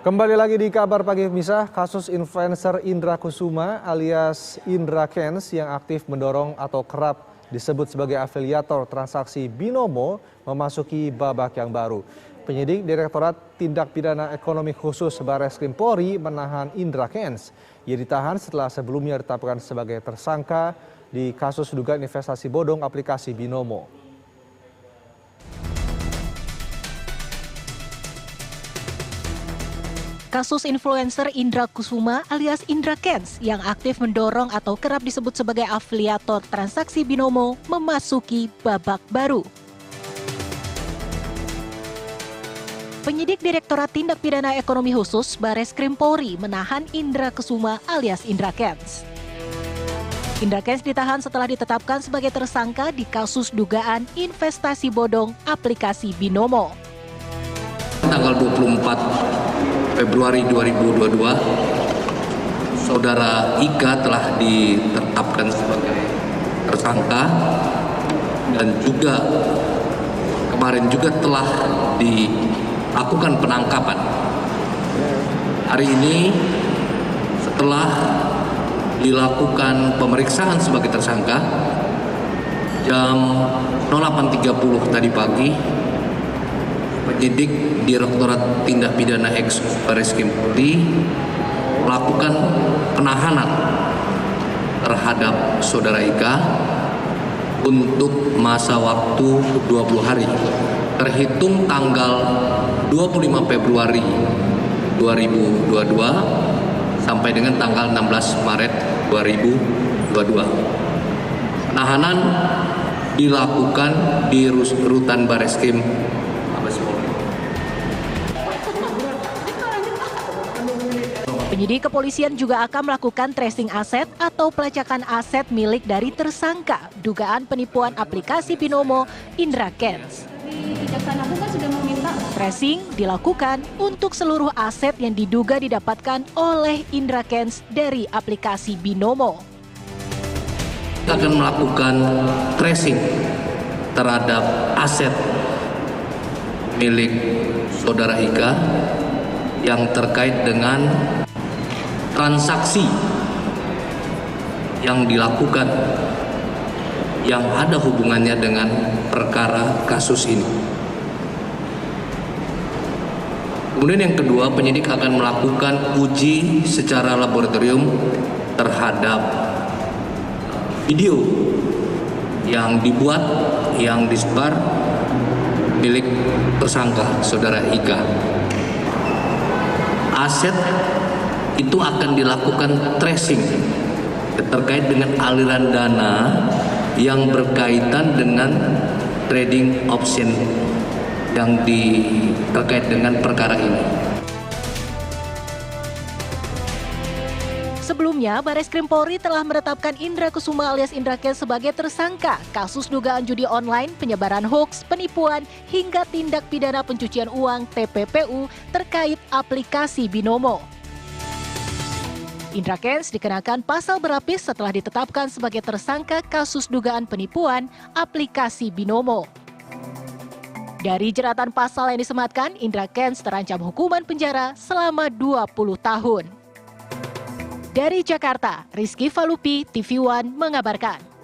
Kembali lagi di kabar pagi pemirsa, kasus influencer Indra Kusuma alias Indra Kents yang aktif mendorong atau kerap disebut sebagai afiliator transaksi binomo memasuki babak yang baru. Penyidik Direktorat Tindak Pidana Ekonomi Khusus Barreskrim Polri menahan Indra Kents. Ia ditahan setelah sebelumnya ditetapkan sebagai tersangka di kasus dugaan investasi bodong aplikasi binomo. Kasus influencer Indra Kusuma alias Indra Kents yang aktif mendorong atau kerap disebut sebagai afiliator transaksi binomo memasuki babak baru. Penyidik Direktorat Tindak Pidana Ekonomi Khusus Barreskrim Polri menahan Indra Kusuma alias Indra Kents. Indra Kents ditahan setelah ditetapkan sebagai tersangka di kasus dugaan investasi bodong aplikasi binomo. Tanggal 24 Februari 2022, Saudara Ika telah ditetapkan sebagai tersangka dan juga kemarin juga telah dilakukan penangkapan. Hari ini setelah dilakukan pemeriksaan sebagai tersangka jam 08.30 tadi pagi, penyidik Direktorat Tindak Pidana Barreskrim Polri melakukan penahanan terhadap Saudara Ika untuk masa waktu 20 hari terhitung tanggal 25 Februari 2022 sampai dengan tanggal 16 Maret 2022. Penahanan dilakukan di rutan Barreskrim Mabes Polri. Penyidik kepolisian juga akan melakukan tracing aset atau pelacakan aset milik dari tersangka dugaan penipuan aplikasi binomo Indra Kents. Kejaksaan Agung kan sudah meminta Tracing dilakukan untuk seluruh aset yang diduga didapatkan oleh Indra Kents dari aplikasi binomo. Kita akan melakukan tracing terhadap aset milik Saudara Ika yang terkait dengan transaksi yang dilakukan yang ada hubungannya dengan perkara kasus ini. Kemudian yang kedua, penyidik akan melakukan uji secara laboratorium terhadap video yang dibuat, yang disebar milik tersangka Saudara Ika. Aset itu akan dilakukan tracing terkait dengan aliran dana yang berkaitan dengan trading option yang terkait dengan perkara ini. Sebelumnya, Barreskrim Polri telah menetapkan Indra Kusuma alias Indra Kents sebagai tersangka kasus dugaan judi online, penyebaran hoaks, penipuan, hingga tindak pidana pencucian uang (TPPU) terkait aplikasi binomo. Indra Kents dikenakan pasal berlapis setelah ditetapkan sebagai tersangka kasus dugaan penipuan aplikasi binomo. Dari jeratan pasal yang disematkan, Indra Kents terancam hukuman penjara selama 20 tahun. Dari Jakarta, Rizky Falupi, TV One mengabarkan.